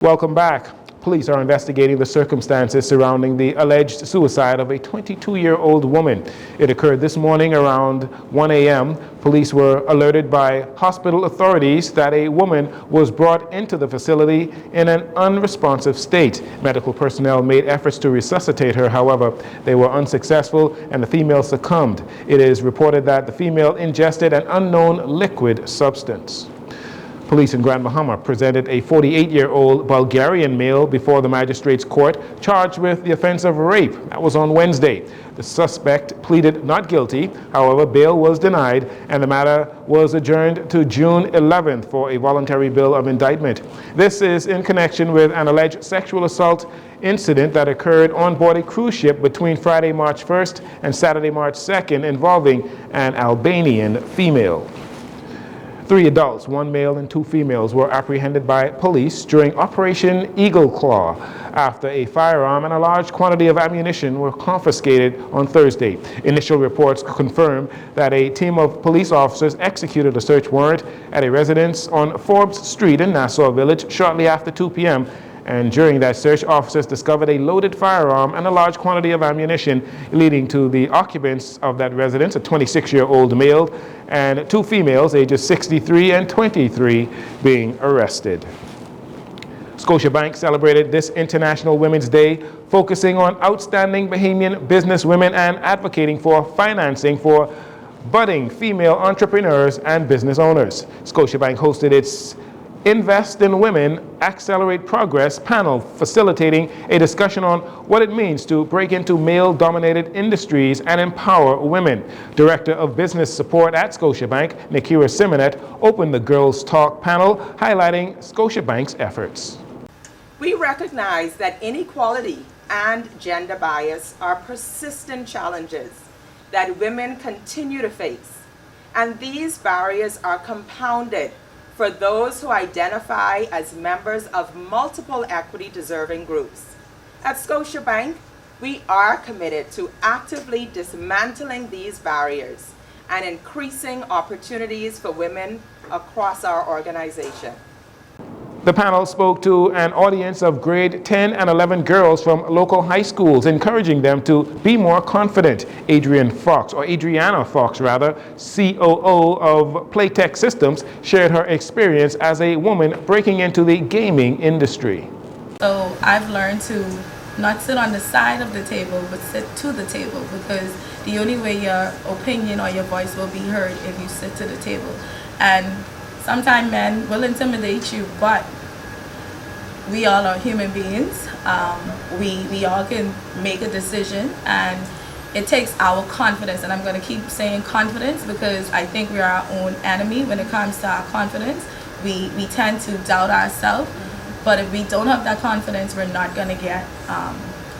Welcome back. Police are investigating the circumstances surrounding the alleged suicide of a 22-year-old woman. It occurred this morning around 1 a.m. Police were alerted by hospital authorities that a woman was brought into the facility in an unresponsive state. Medical personnel made efforts to resuscitate her. However, they were unsuccessful and the female succumbed. It is reported that the female ingested an unknown liquid substance. Police in Grand Bahama presented a 48-year-old Bulgarian male before the magistrate's court charged with the offense of rape. That was on Wednesday. The suspect pleaded not guilty. However, bail was denied and the matter was adjourned to June 11th for a voluntary bill of indictment. This is in connection with an alleged sexual assault incident that occurred on board a cruise ship between Friday, March 1st and Saturday, March 2nd involving an Albanian female. 3 adults, 1 male and 2 females, were apprehended by police during Operation Eagle Claw after a firearm and a large quantity of ammunition were confiscated on Thursday. Initial reports confirm that a team of police officers executed a search warrant at a residence on Forbes Street in Nassau Village shortly after 2 p.m. And during that search, officers discovered a loaded firearm and a large quantity of ammunition, leading to the occupants of that residence, a 26-year-old male and 2 females, ages 63 and 23, being arrested. Scotiabank celebrated this International Women's Day, focusing on outstanding Bahamian businesswomen and advocating for financing for budding female entrepreneurs and business owners. Scotiabank hosted its Invest in Women, Accelerate Progress panel, facilitating a discussion on what it means to break into male-dominated industries and empower women. Director of Business Support at Scotiabank, Nikira Simonet, opened the Girls Talk panel, highlighting Scotiabank's efforts. We recognize that inequality and gender bias are persistent challenges that women continue to face, and these barriers are compounded for those who identify as members of multiple equity-deserving groups. At Scotiabank, we are committed to actively dismantling these barriers and increasing opportunities for women across our organization. The panel spoke to an audience of grade 10 and 11 girls from local high schools, encouraging them to be more confident. Adriana Fox, COO of Playtech Systems, shared her experience as a woman breaking into the gaming industry. So I've learned to not sit on the side of the table, but sit to the table, because the only way your opinion or your voice will be heard if you sit to the table. And sometimes men will intimidate you, but we all are human beings. We all can make a decision, and it takes our confidence. And I'm going to keep saying confidence because I think we are our own enemy when it comes to our confidence. We tend to doubt ourselves, but if we don't have that confidence, we're not going to get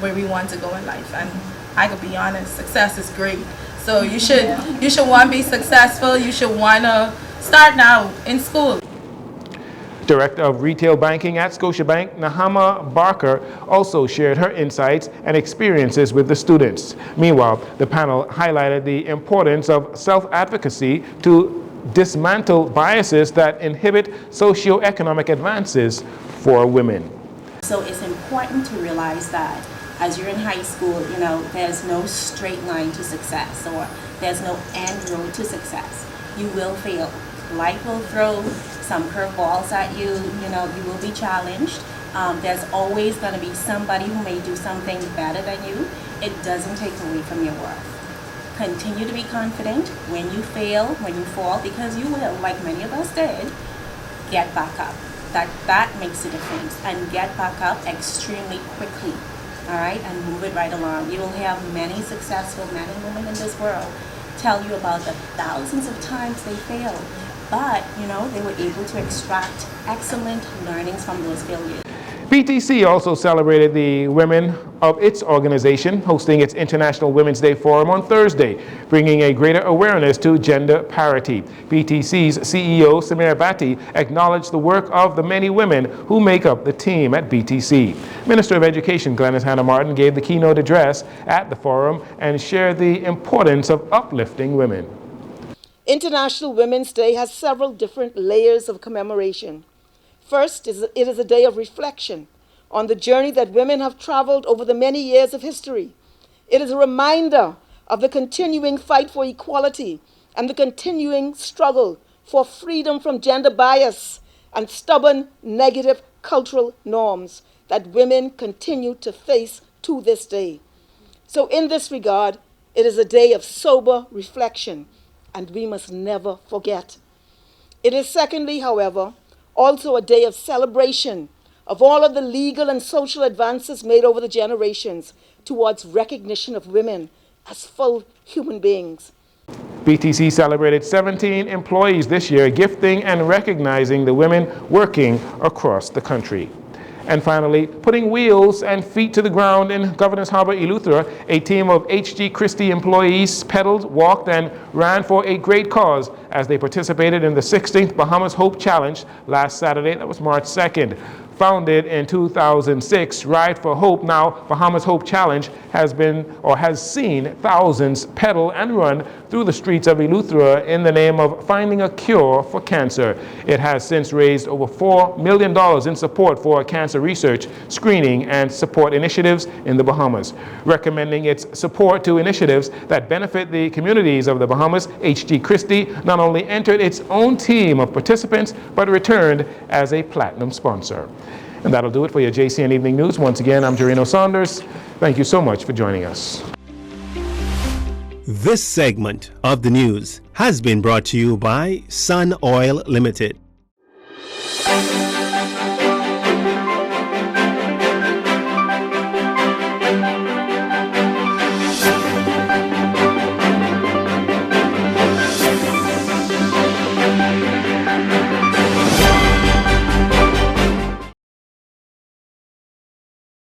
where we want to go in life. And I could be honest, success is great. So you should want to be successful. You should want to start now in school. Director of Retail Banking at Scotiabank, Nahama Barker, also shared her insights and experiences with the students. Meanwhile, the panel highlighted the importance of self-advocacy to dismantle biases that inhibit socioeconomic advances for women. So it's important to realize that as you're in high school, there's no straight line to success, or there's no end road to success. You will fail. Life will throw some curveballs at you. You will be challenged. There's always going to be somebody who may do something better than you. It doesn't take away from your worth. Continue to be confident when you fail, when you fall, because you will, like many of us did, get back up. That makes a difference. And get back up extremely quickly, all right, and move it right along. You will have many successful men and women in this world tell you about the thousands of times they failed, but they were able to extract excellent learnings from those failures. BTC also celebrated the women of its organization, hosting its International Women's Day Forum on Thursday, bringing a greater awareness to gender parity. BTC's CEO, Samir Bhatti, acknowledged the work of the many women who make up the team at BTC. Minister of Education Glenys Hannah Martin gave the keynote address at the forum and shared the importance of uplifting women. International Women's Day has several different layers of commemoration. First, it is a day of reflection on the journey that women have traveled over the many years of history. It is a reminder of the continuing fight for equality and the continuing struggle for freedom from gender bias and stubborn negative cultural norms that women continue to face to this day. So in this regard, it is a day of sober reflection, and we must never forget. It is secondly, however, also a day of celebration of all of the legal and social advances made over the generations towards recognition of women as full human beings. BTC celebrated 17 employees this year, gifting and recognizing the women working across the country. And finally, putting wheels and feet to the ground in Governor's Harbor, Eleuthera, a team of H.G. Christie employees pedaled, walked, and ran for a great cause as they participated in the 16th Bahamas Hope Challenge last Saturday. That was March 2nd. Founded in 2006, Ride for Hope, now Bahamas Hope Challenge, has seen thousands pedal and run through the streets of Eleuthera in the name of finding a cure for cancer. It has since raised over $4 million in support for cancer research, screening, and support initiatives in the Bahamas. Recommending its support to initiatives that benefit the communities of the Bahamas, H.G. Christie not only entered its own team of participants, but returned as a platinum sponsor. And that'll do it for your JCN Evening News. Once again, I'm Jareno Saunders. Thank you so much for joining us. This segment of the news has been brought to you by Sun Oil Limited.